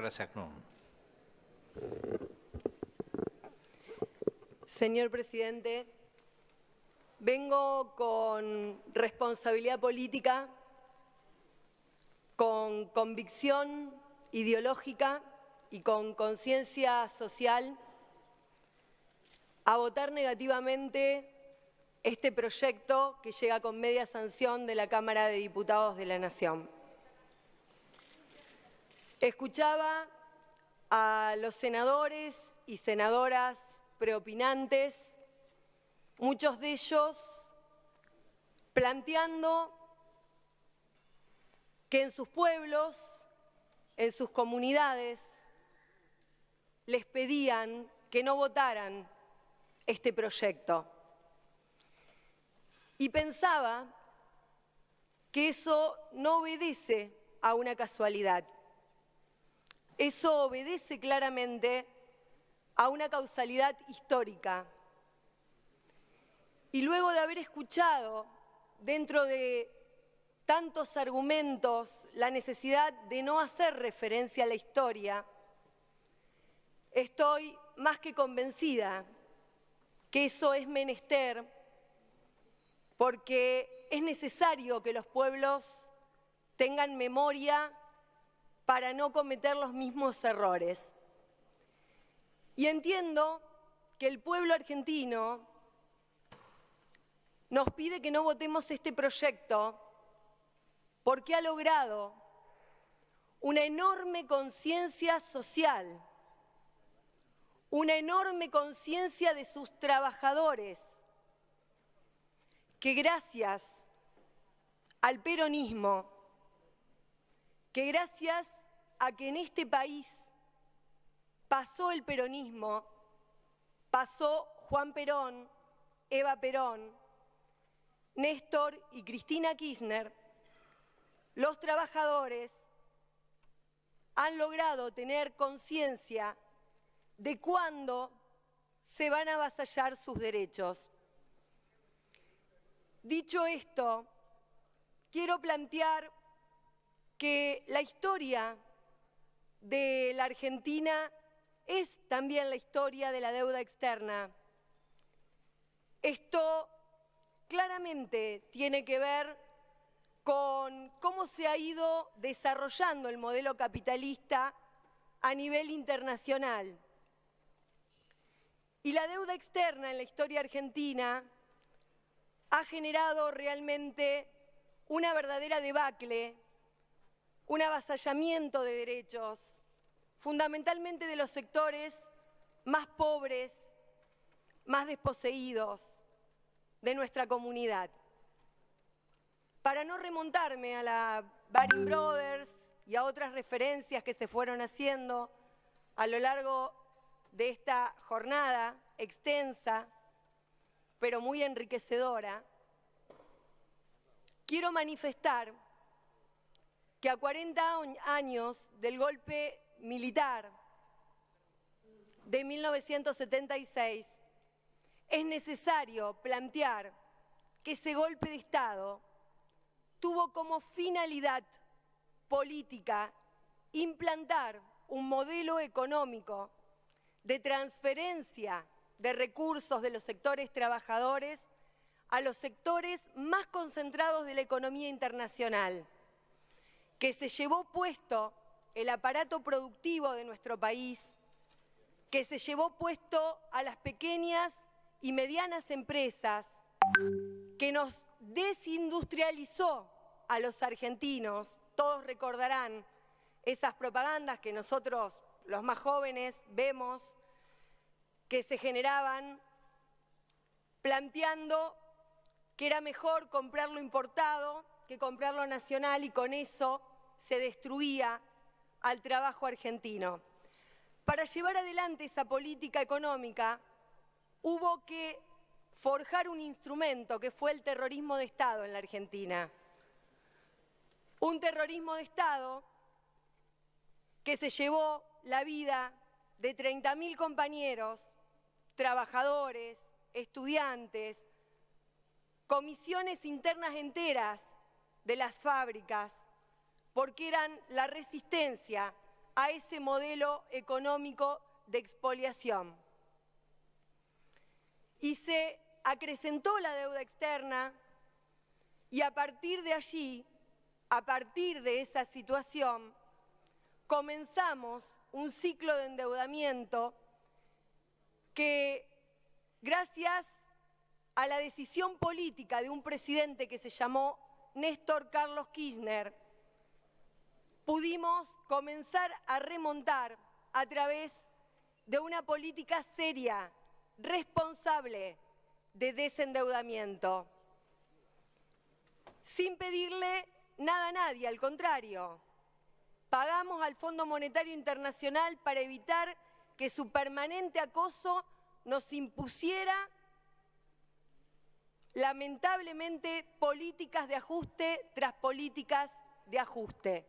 Gracias, Knut. Señor presidente, vengo con responsabilidad política, con convicción ideológica y con conciencia social a votar negativamente este proyecto que llega con media sanción de la Cámara de Diputados de la Nación. Escuchaba a los senadores y senadoras preopinantes, muchos de ellos planteando que en sus pueblos, en sus comunidades, les pedían que no votaran este proyecto. Y pensaba que eso no obedece a una casualidad. Eso obedece claramente a una causalidad histórica. Y luego de haber escuchado dentro de tantos argumentos la necesidad de no hacer referencia a la historia, estoy más que convencida que eso es menester porque es necesario que los pueblos tengan memoria para no cometer los mismos errores. Y entiendo que el pueblo argentino nos pide que no votemos este proyecto porque ha logrado una enorme conciencia social, una enorme conciencia de sus trabajadores, que gracias al peronismo, que gracias a que en este país pasó el peronismo, pasó Juan Perón, Eva Perón, Néstor y Cristina Kirchner, los trabajadores han logrado tener conciencia de cuándo se van a avasallar sus derechos. Dicho esto, quiero plantear que la historia de la Argentina es también la historia de la deuda externa. Esto claramente tiene que ver con cómo se ha ido desarrollando el modelo capitalista a nivel internacional. Y la deuda externa en la historia argentina ha generado realmente una verdadera debacle, un avasallamiento de derechos, fundamentalmente de los sectores más pobres, más desposeídos de nuestra comunidad. Para no remontarme a la Baring Brothers y a otras referencias que se fueron haciendo a lo largo de esta jornada extensa, pero muy enriquecedora, quiero manifestar que a 40 años del golpe militar de 1976 es necesario plantear que ese golpe de Estado tuvo como finalidad política implantar un modelo económico de transferencia de recursos de los sectores trabajadores a los sectores más concentrados de la economía internacional, que se llevó puesto el aparato productivo de nuestro país, que se llevó puesto a las pequeñas y medianas empresas, que nos desindustrializó a los argentinos. Todos recordarán esas propagandas que nosotros, los más jóvenes, vemos que se generaban planteando que era mejor comprar lo importado que comprar lo nacional y con eso se destruía al trabajo argentino. Para llevar adelante esa política económica hubo que forjar un instrumento que fue el terrorismo de Estado en la Argentina. Un terrorismo de Estado que se llevó la vida de 30.000 compañeros, trabajadores, estudiantes, comisiones internas enteras de las fábricas, porque eran la resistencia a ese modelo económico de expoliación. Y se acrecentó la deuda externa y a partir de allí, a partir de esa situación, comenzamos un ciclo de endeudamiento que, gracias a la decisión política de un presidente que se llamó Néstor Carlos Kirchner, pudimos comenzar a remontar a través de una política seria, responsable de desendeudamiento, sin pedirle nada a nadie, al contrario. Pagamos al Fondo Monetario Internacional para evitar que su permanente acoso nos impusiera, lamentablemente, políticas de ajuste tras políticas de ajuste.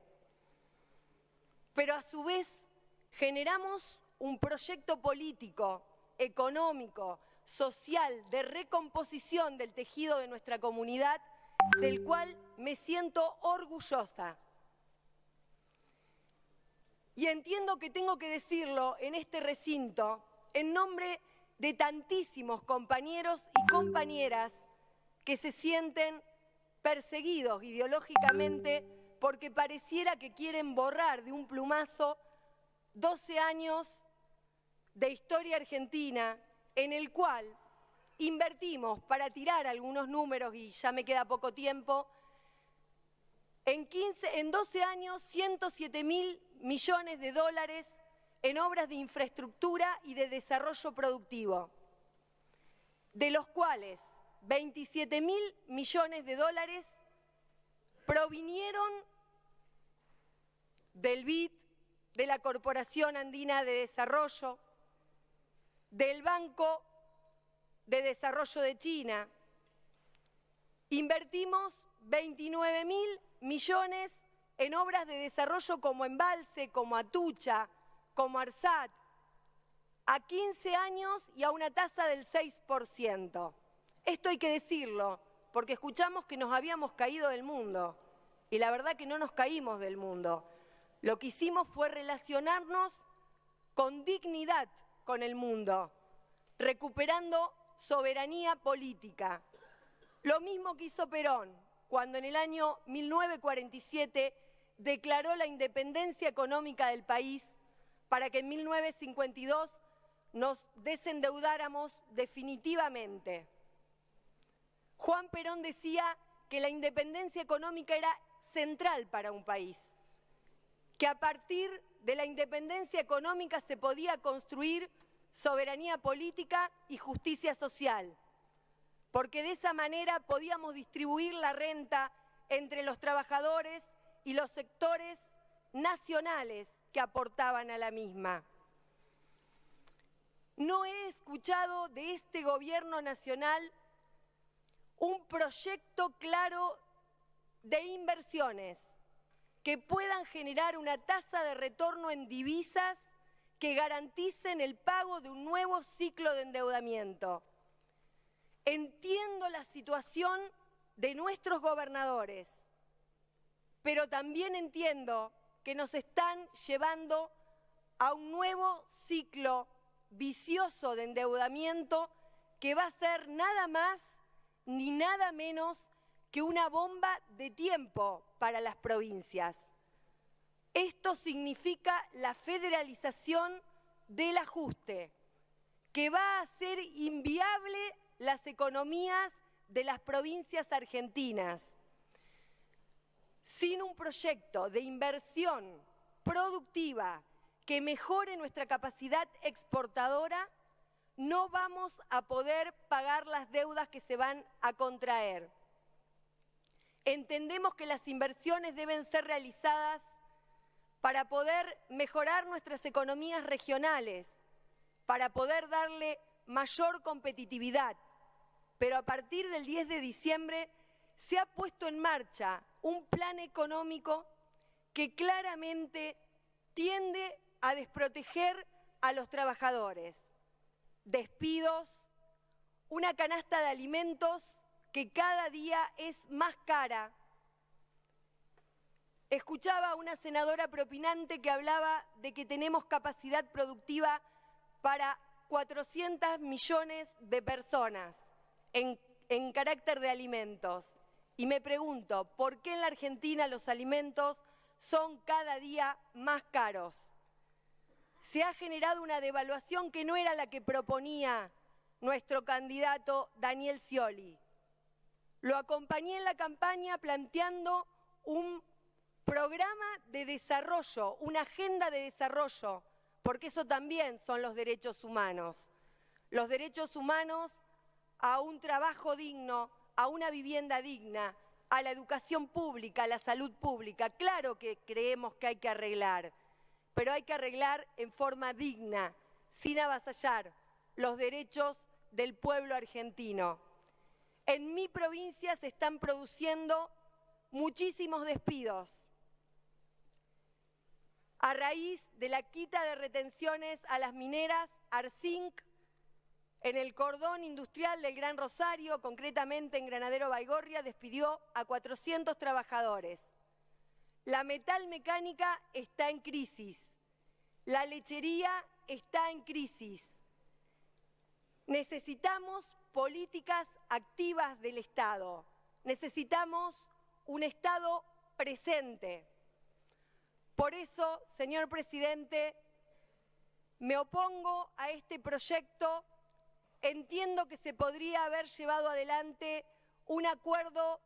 Pero a su vez generamos un proyecto político, económico, social, de recomposición del tejido de nuestra comunidad, del cual me siento orgullosa. Y entiendo que tengo que decirlo en este recinto en nombre de tantísimos compañeros y compañeras que se sienten perseguidos ideológicamente porque pareciera que quieren borrar de un plumazo 12 años de historia argentina en el cual invertimos, para tirar algunos números y ya me queda poco tiempo, en 12 años 107.000 millones de dólares en obras de infraestructura y de desarrollo productivo, de los cuales 27.000 millones de dólares provinieron del BID, de la Corporación Andina de Desarrollo, del Banco de Desarrollo de China. Invertimos 29.000 millones en obras de desarrollo como Embalse, como Atucha, como ARSAT, a 15 años y a una tasa del 6%. Esto hay que decirlo, porque escuchamos que nos habíamos caído del mundo, y la verdad que no nos caímos del mundo. Lo que hicimos fue relacionarnos con dignidad con el mundo, recuperando soberanía política. Lo mismo que hizo Perón, cuando en el año 1947 declaró la independencia económica del país para que en 1952 nos desendeudáramos definitivamente. Juan Perón decía que la independencia económica era central para un país, que a partir de la independencia económica se podía construir soberanía política y justicia social, porque de esa manera podíamos distribuir la renta entre los trabajadores y los sectores nacionales que aportaban a la misma. No he escuchado de este gobierno nacional un proyecto claro de inversiones que puedan generar una tasa de retorno en divisas que garanticen el pago de un nuevo ciclo de endeudamiento. Entiendo la situación de nuestros gobernadores, pero también entiendo que nos están llevando a un nuevo ciclo vicioso de endeudamiento que va a ser nada más ni nada menos que una bomba de tiempo para las provincias. Esto significa la federalización del ajuste, que va a hacer inviable las economías de las provincias argentinas. Sin un proyecto de inversión productiva que mejore nuestra capacidad exportadora, no vamos a poder pagar las deudas que se van a contraer. Entendemos que las inversiones deben ser realizadas para poder mejorar nuestras economías regionales, para poder darle mayor competitividad. Pero a partir del 10 de diciembre se ha puesto en marcha un plan económico que claramente tiende a desproteger a los trabajadores. Despidos, una canasta de alimentos que cada día es más cara, Escuchaba a una senadora propinante que hablaba de que tenemos capacidad productiva para 400 millones de personas en carácter de alimentos. Y me pregunto, ¿por qué en la Argentina los alimentos son cada día más caros? Se ha generado una devaluación que no era la que proponía nuestro candidato Daniel Scioli. Lo acompañé en la campaña planteando un programa de desarrollo, una agenda de desarrollo, porque eso también son los derechos humanos. Los derechos humanos a un trabajo digno, a una vivienda digna, a la educación pública, a la salud pública. Claro que creemos que hay que arreglar, pero hay que arreglar en forma digna, sin avasallar los derechos del pueblo argentino. En mi provincia se están produciendo muchísimos despidos a raíz de la quita de retenciones a las mineras Arzinc en el cordón industrial del Gran Rosario, concretamente en Granadero Baigorria, despidió a 400 trabajadores. La metalmecánica está en crisis. La lechería está en crisis. Necesitamos políticas activas del Estado. Necesitamos un Estado presente. Por eso, señor presidente, me opongo a este proyecto. Entiendo que se podría haber llevado adelante un acuerdo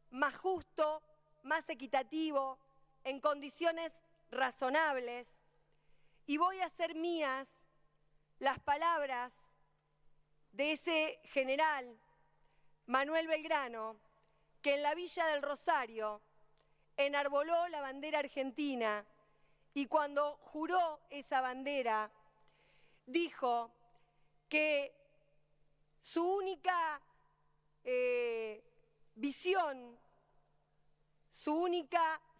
más justo, más equitativo, en condiciones razonables. Y voy a hacer mías las palabras de ese general, Manuel Belgrano, que en la Villa del Rosario enarboló la bandera argentina y cuando juró esa bandera dijo que su única visión, su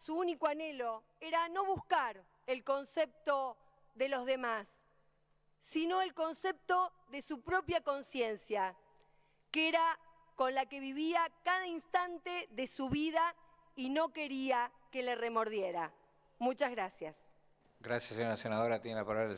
único anhelo era no buscar el concepto de los demás, sino el concepto de su propia conciencia, que era con la que vivía cada instante de su vida y no quería que le remordiera. Muchas gracias. Gracias, señora senadora. Tiene la palabra el